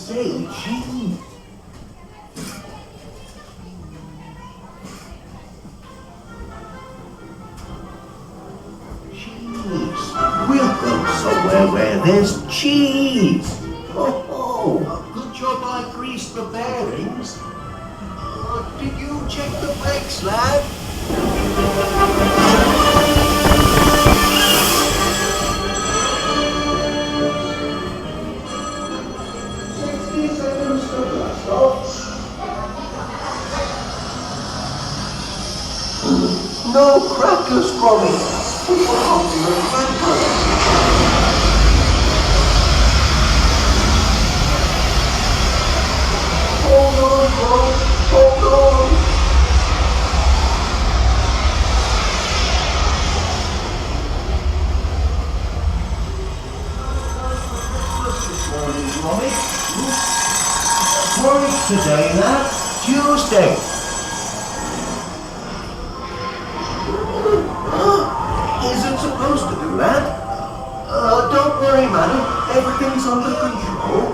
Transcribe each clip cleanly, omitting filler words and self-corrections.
say cheese. Cheese. We'll go somewhere where there's cheese. Oh, good job I greased the bearings. Did you check the brakes, lad? 60 seconds to blast off. No crackers, Gromit. We forgot your crackers. Hold on, Gromit. Hold on. This morning, Gromit. What is today, lad? Tuesday. Isn't supposed to do that. Don't worry, madam. Everything's under control.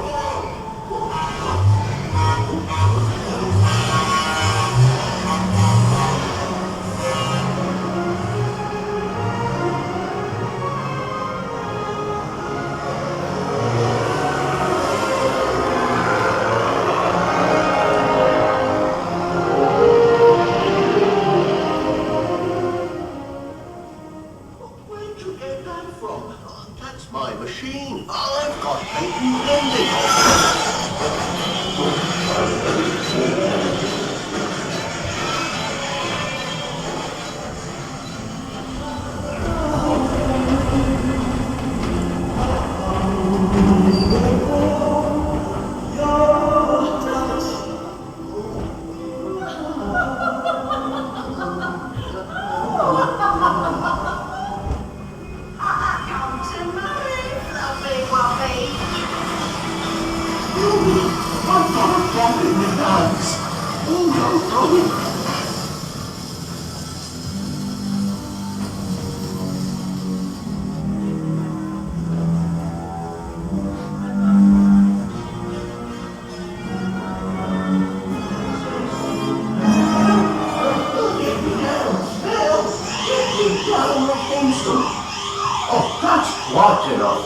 Oh, that's quite enough.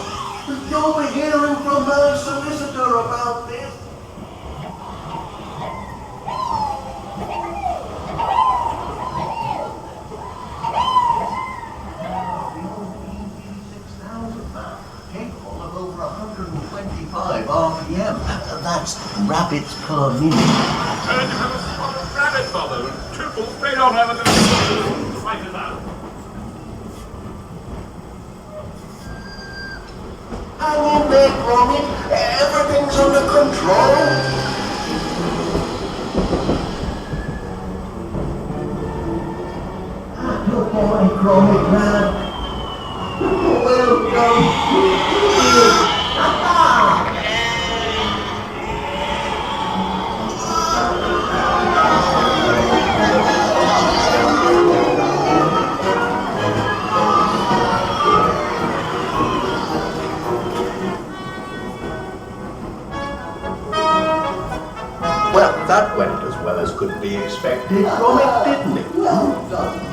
You'll be hearing from her solicitor about this. Capable of over 125 RPM. That's rabbits per minute. And have a spot of rabbit bother and triple straight on over the fight it out. Hang in there, Gromit. Everything's under control. Good boy, Gromit, lad. Well done. Well, that went as well as could be expected from it, didn't it? Well done.